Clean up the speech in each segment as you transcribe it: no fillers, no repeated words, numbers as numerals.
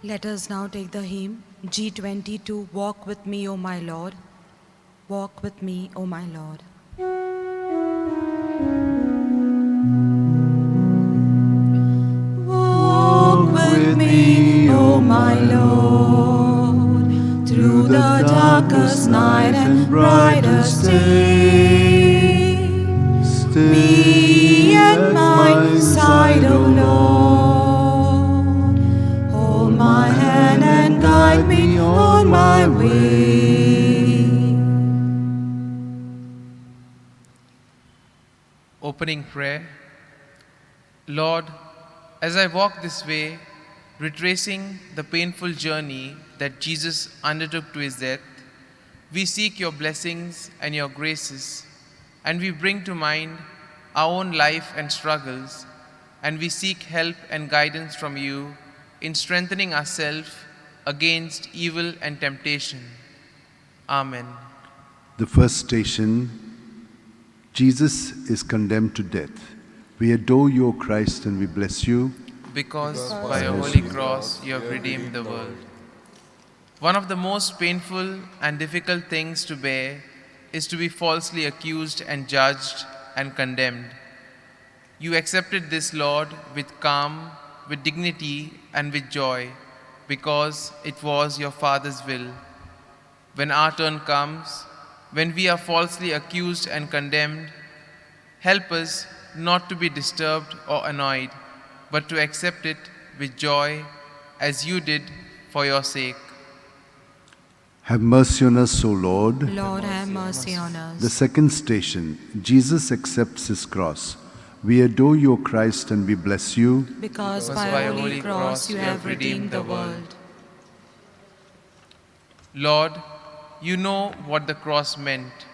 Let us now take the hymn G22, Walk with me, O my Lord. Walk with me, O my Lord. Walk with me, O my Lord, through the darkest night and brightest day. Be at my side, O Lord. Hold my hand and guide me on my way. Opening prayer. Lord, as I walk this way, retracing the painful journey that Jesus undertook to his death, we seek your blessings and your graces, and we bring to mind our own life and struggles, and we seek help and guidance from you in strengthening ourselves against evil and temptation. Amen. The first station, Jesus is condemned to death. We adore you, O Christ, and we bless you. Because by your holy cross you have redeemed the world. One of the most painful and difficult things to bear is to be falsely accused and judged and condemned. You accepted this, Lord, with calm, with dignity, and with joy, because it was your Father's will. When our turn comes, when we are falsely accused and condemned, help us not to be disturbed or annoyed, but to accept it with joy, as you did for your sake. Have mercy on us, O Lord. Lord, have mercy on us. The second station, Jesus accepts his cross. We adore you, O Christ, and we bless you. Because by your holy cross you have redeemed the world. Lord, you know what the cross meant.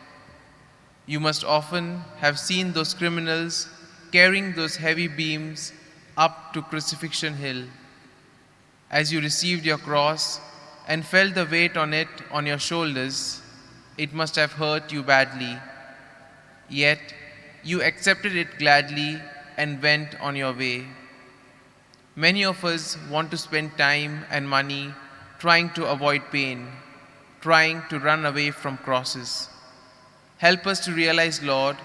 You must often have seen those criminals carrying those heavy beams up to Crucifixion Hill. As you received your cross and felt the weight on it on your shoulders, it must have hurt you badly. Yet, you accepted it gladly and went on your way. Many of us want to spend time and money trying to avoid pain, trying to run away from crosses. Help us to realize, Lord,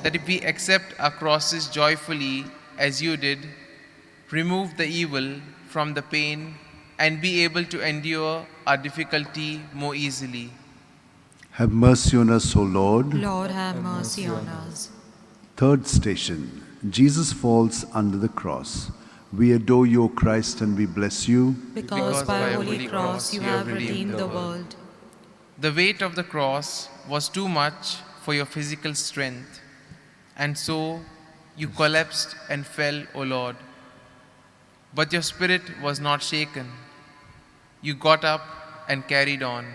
that if we accept our crosses joyfully as you did, remove the evil from the pain, and be able to endure our difficulty more easily. Have mercy on us, O Lord. Lord, have mercy on us. Third station, Jesus falls under the cross. We adore you, O Christ, and we bless you. Because by your holy cross you have redeemed the world. The weight of the cross was too much for your physical strength, and so you collapsed and fell, O Lord. But your spirit was not shaken. You got up and carried on.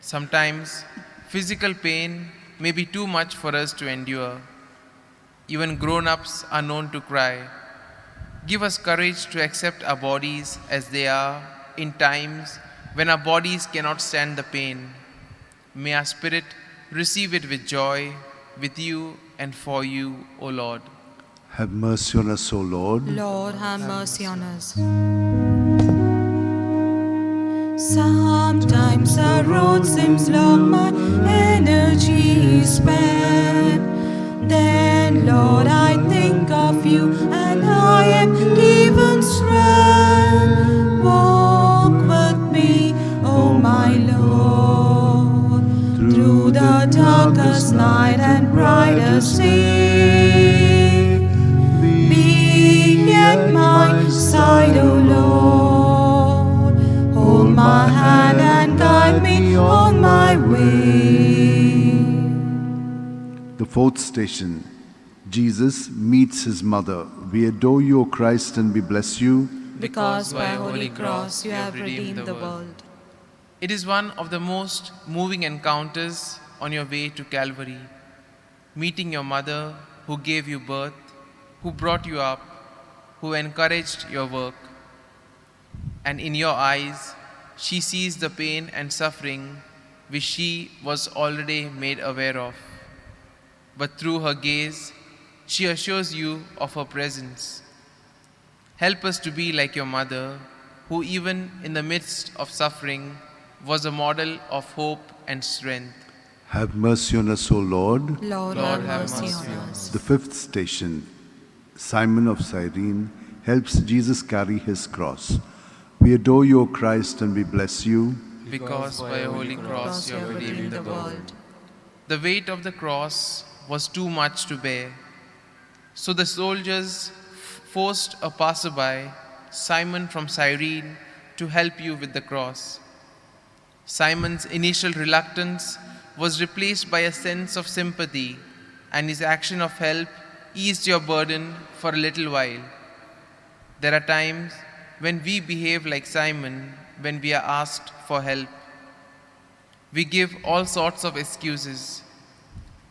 Sometimes physical pain may be too much for us to endure. Even grown-ups are known to cry. Give us courage to accept our bodies as they are in times when our bodies cannot stand the pain. May our spirit receive it with joy, with you and for you, O Lord. Have mercy on us, O Lord. Lord, have mercy on us. Sometimes the road seems long, my energy is spent. Then, Lord, I think of you and I am given strength. Walk with me, O my Lord, through the darkest night and brightest day. Be at my side, O Lord. Hold my hand and guide me on my way. The fourth station, Jesus meets his mother. We adore you, O Christ, and we bless you. Because by holy cross you have redeemed the world. It is one of the most moving encounters on your way to Calvary. Meeting your mother who gave you birth, who brought you up, who encouraged your work. And in your eyes, she sees the pain and suffering which she was already made aware of. But through her gaze, she assures you of her presence. Help us to be like your mother, who even in the midst of suffering was a model of hope and strength. Have mercy on us, O Lord. Lord, have mercy on us. The fifth station, Simon of Cyrene helps Jesus carry his cross. We adore you, O Christ, and we bless you. Because by a holy cross you have redeemed the world. The weight of the cross was too much to bear. So the soldiers forced a passerby, Simon from Cyrene, to help you with the cross. Simon's initial reluctance was replaced by a sense of sympathy, and his action of help eased your burden for a little while. There are times when we behave like Simon when we are asked for help. We give all sorts of excuses.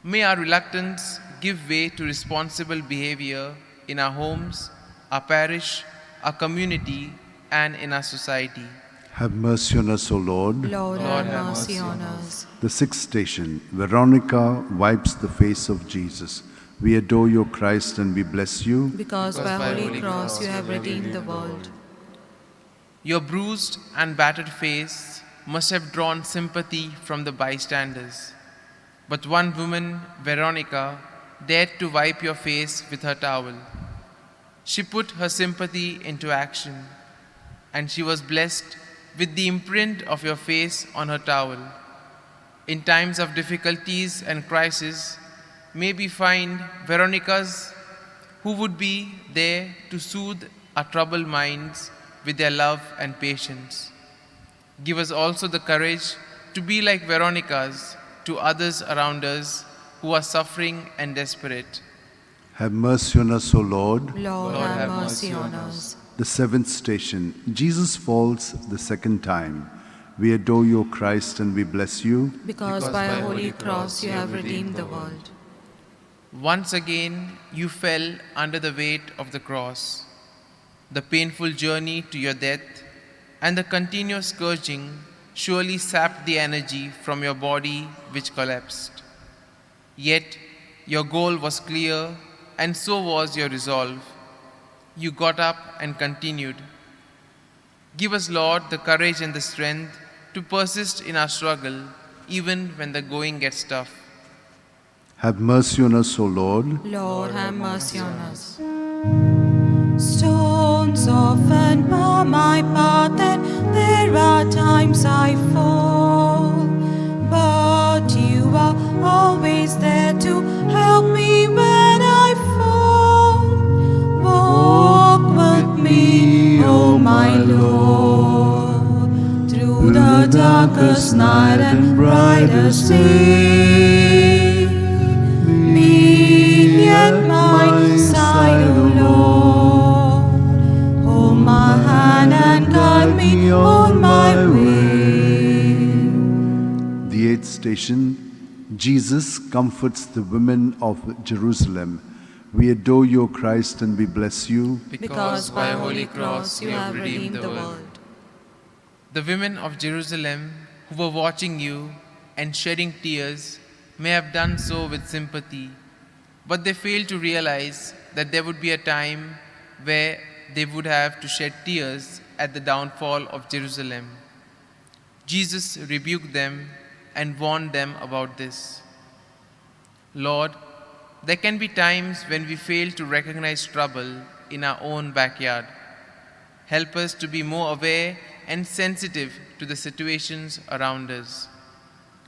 May our reluctance give way to responsible behavior in our homes, our parish, our community, and in our society. Have mercy on us, O Lord. Lord, have mercy on us. The sixth station, Veronica wipes the face of Jesus. We adore you, Christ, and we bless you. Because by holy cross you have redeemed the world. Your bruised and battered face must have drawn sympathy from the bystanders. But one woman, Veronica, dared to wipe your face with her towel. She put her sympathy into action, and she was blessed with the imprint of your face on her towel. In times of difficulties and crisis, may we find Veronicas who would be there to soothe our troubled minds with their love and patience. Give us also the courage to be like Veronicas to others around us who are suffering and desperate. Have mercy on us, O Lord. Lord, have mercy on us. The seventh station, Jesus falls the second time. We adore you, Christ, and we bless you. Because by a holy cross you have redeemed the world. Once again, you fell under the weight of the cross. The painful journey to your death and the continuous scourging surely sapped the energy from your body, which collapsed. Yet, your goal was clear, and so was your resolve. You got up and continued. Give us, Lord, the courage and the strength to persist in our struggle, even when the going gets tough. Have mercy on us, O Lord. Lord, have mercy on us. Stones often bar my path, and there are times I fall. But you are always there to help me when I fall. Walk with me, O my Lord, through the darkest night and brightest day. Be at my side, O Lord. Hold my hand and guide me on my way. The eighth station, Jesus comforts the women of Jerusalem. We adore you, Christ, and we bless you. Because by a holy cross you have redeemed the world. The women of Jerusalem who were watching you and shedding tears may have done so with sympathy, but they failed to realize that there would be a time where they would have to shed tears at the downfall of Jerusalem. Jesus rebuked them and warned them about this. Lord, there can be times when we fail to recognize trouble in our own backyard. Help us to be more aware and sensitive to the situations around us.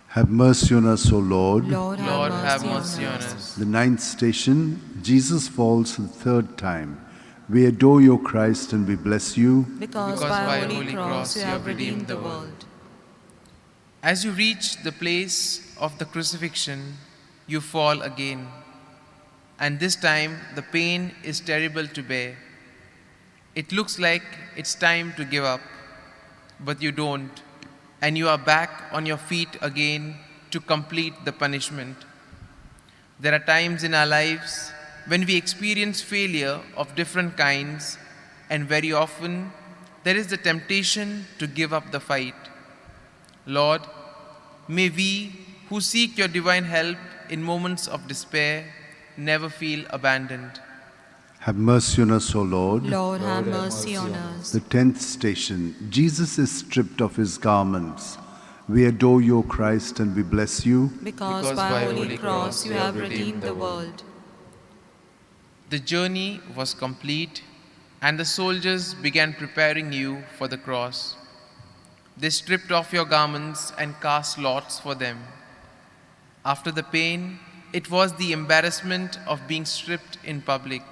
Have mercy on us, O Lord. Lord, have mercy on us. The ninth station, Jesus falls the third time. We adore you, Christ, and we bless you. Because by a holy cross you have redeemed the world. As you reach the place of the crucifixion, you fall again. And this time, the pain is terrible to bear. It looks like it's time to give up, but you don't, and you are back on your feet again to complete the punishment. There are times in our lives when we experience failure of different kinds, and very often there is the temptation to give up the fight. Lord, may we who seek your divine help in moments of despair never feel abandoned. Have mercy on us, O Lord. Lord, have mercy on us. The 10th station. Jesus is stripped of his garments. We adore you, O Christ, and we bless you. Because by holy cross you have redeemed the world. The journey was complete, and the soldiers began preparing you for the cross. They stripped off your garments and cast lots for them. After the pain, it was the embarrassment of being stripped in public.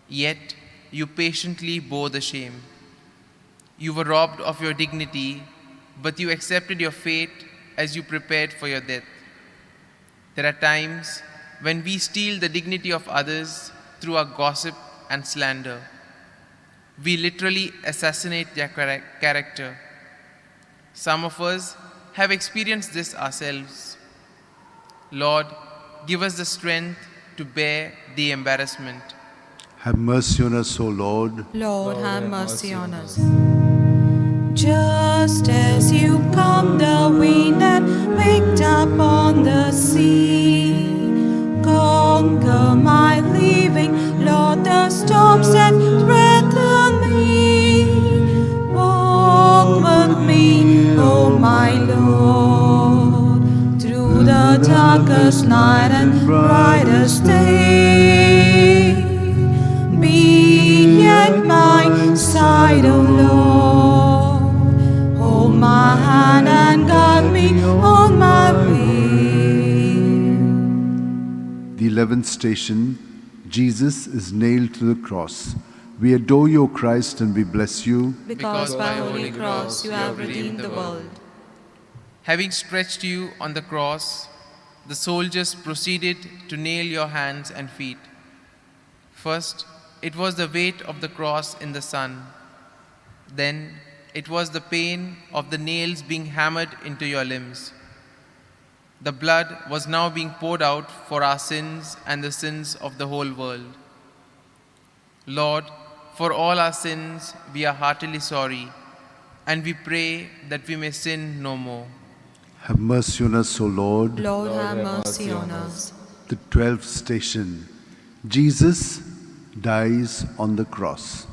Yet you patiently bore the shame. You were robbed of your dignity, but you accepted your fate as you prepared for your death. There are times when we steal the dignity of others through our gossip and slander. We literally assassinate their character. Some of us have experienced this ourselves. Lord, give us the strength to bear the embarrassment. Have mercy on us, O Lord. Lord, have mercy on us. Just as you calmed the wind and picked up on the sea, conquer my living, Lord, the storms that threaten me. Walk with me, oh my Lord, through the darkest night and brightest day. Be at my side, O Lord. Hold my hand and guide me on my way. The 11th station. Jesus is nailed to the cross. We adore you, O Christ, and we bless you. Because by holy cross you have redeemed the world. Having stretched you on the cross, the soldiers proceeded to nail your hands and feet. First, it was the weight of the cross in the sun. Then, it was the pain of the nails being hammered into your limbs. The blood was now being poured out for our sins and the sins of the whole world. Lord, for all our sins, we are heartily sorry, and we pray that we may sin no more. Have mercy on us, O Lord. Lord, have mercy on us. The 12th station. Jesus dies on the cross.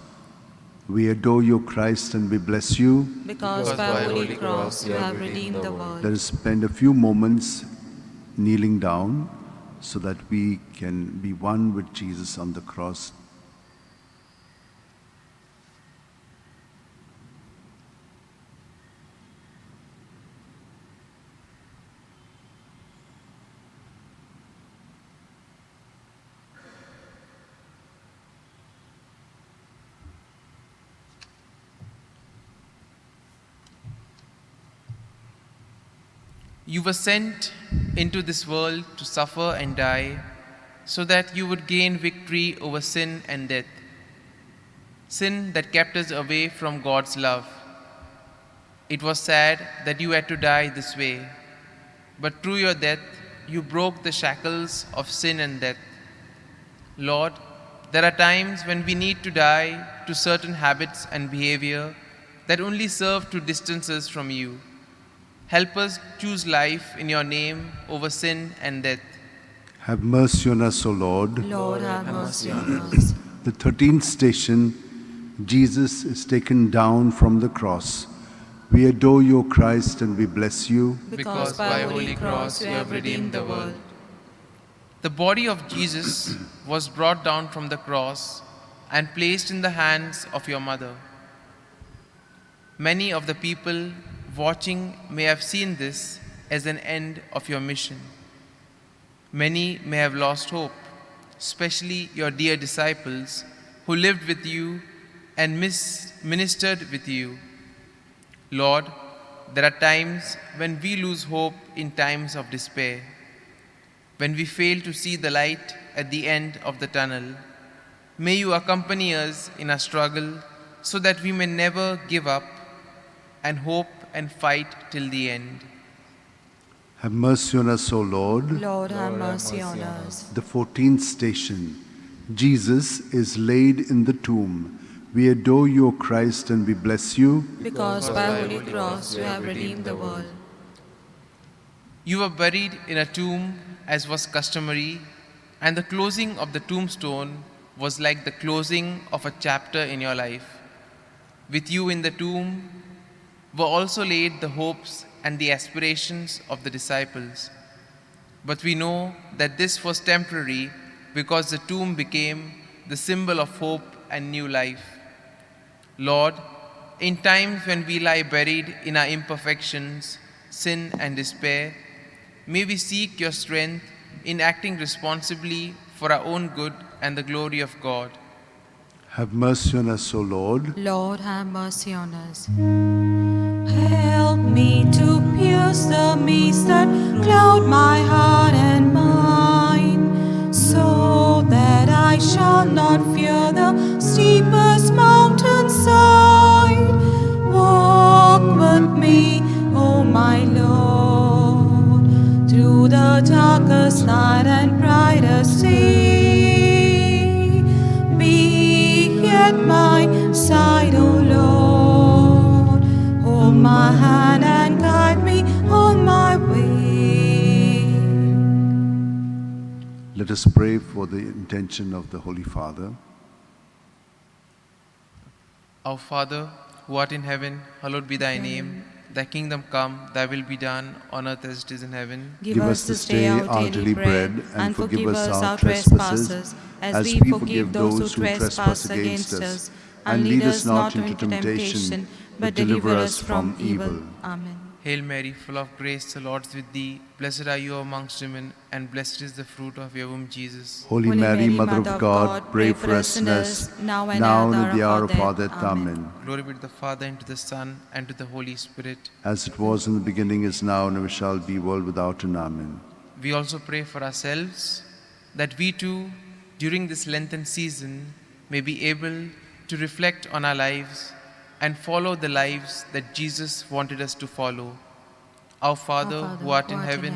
We adore you, Christ, and we bless you. Because by holy cross you have redeemed the world. Let us spend a few moments kneeling down so that we can be one with Jesus on the cross. You were sent into this world to suffer and die so that you would gain victory over sin and death. Sin that kept us away from God's love. It was sad that you had to die this way, but through your death, you broke the shackles of sin and death. Lord, there are times when we need to die to certain habits and behavior that only serve to distance us from you. Help us choose life in your name over sin and death. Have mercy on us, O Lord. Lord, have mercy on us. The 13th station. Jesus is taken down from the cross. We adore you, O Christ, and we bless you. Because by holy cross you have redeemed the world. The body of Jesus was brought down from the cross and placed in the hands of your mother. Many of the people watching may have seen this as an end of your mission. Many may have lost hope, especially your dear disciples who lived with you and ministered with you. Lord, there are times when we lose hope in times of despair, when we fail to see the light at the end of the tunnel. May you accompany us in our struggle so that we may never give up and hope and fight till the end. Have mercy on us, O Lord. Lord, have mercy on us. The 14th station. Jesus is laid in the tomb. We adore you, O Christ, and we bless you. Because by holy cross you have redeemed the world. You were buried in a tomb as was customary, and the closing of the tombstone was like the closing of a chapter in your life. With you in the tomb were also laid the hopes and the aspirations of the disciples. But we know that this was temporary because the tomb became the symbol of hope and new life. Lord, in times when we lie buried in our imperfections, sin, and despair, may we seek your strength in acting responsibly for our own good and the glory of God. Have mercy on us, O Lord. Lord, have mercy on us. Help me to pierce the mist that cloud my heart and mind, so that I shall not fear the steepest mountainside. Walk with me, O my Lord, through the darkest night and brightest day. Be at my side, O Lord. Hold my hand and guide me on my way. Let us pray for the intention of the Holy Father. Our Father, who art in heaven, hallowed be thy name. Thy kingdom come, thy will be done, on earth as it is in heaven. Give us this day our daily bread, and forgive us our trespasses, as we forgive those who trespass against us. And lead us not into temptation, but deliver us from evil. Amen. Hail Mary, full of grace, the Lord is with thee. Blessed are you amongst women, and blessed is the fruit of your womb, Jesus. Holy Mary, Mother of God, pray for us sinners, now and at the hour of our death. Amen. Glory be to the Father, and to the Son, and to the Holy Spirit. As it was in the beginning, is now, and ever shall be, world without end. Amen. We also pray for ourselves, that we too, during this Lenten season, may be able to reflect on our lives and follow the lives that Jesus wanted us to follow. Our Father, who art in heaven,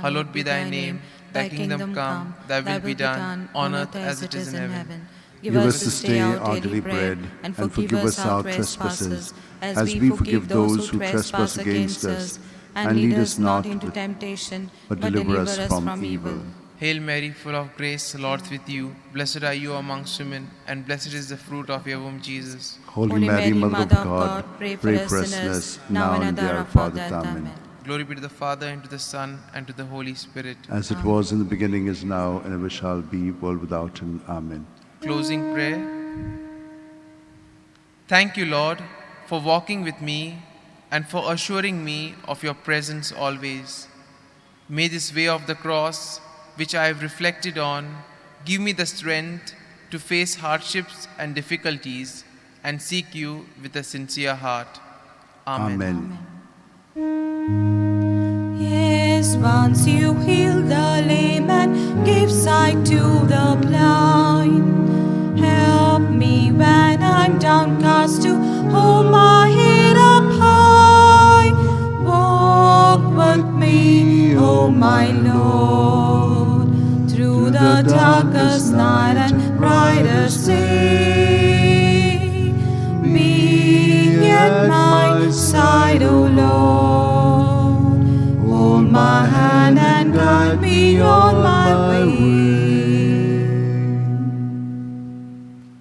hallowed be thy name. Thy kingdom come, thy will be done, on earth as it is in heaven. Give us this day our daily bread, and forgive us our trespasses, as we forgive those who trespass against us. And lead us not into temptation, but deliver us from evil. Hail Mary, full of grace, the Lord is with you. Blessed are you amongst women, and blessed is the fruit of your womb, Jesus. Holy Mary, Mother of God, pray for us sinners, now and at the hour of our death. Amen. Glory be to the Father, and to the Son, and to the Holy Spirit. As it was in the beginning, is now, and ever shall be, world without end. Amen. Closing prayer. Thank you, Lord, for walking with me and for assuring me of your presence always. May this way of the cross, which I have reflected on, give me the strength to face hardships and difficulties and seek you with a sincere heart. Amen. Yes, once you healed the lame and gave sight to the blind. Help me when I'm downcast to hold my head up high. Walk with me, O my Lord, through the darkest night and brightest day. Be at my side, O Lord. Hold my hand and guide me on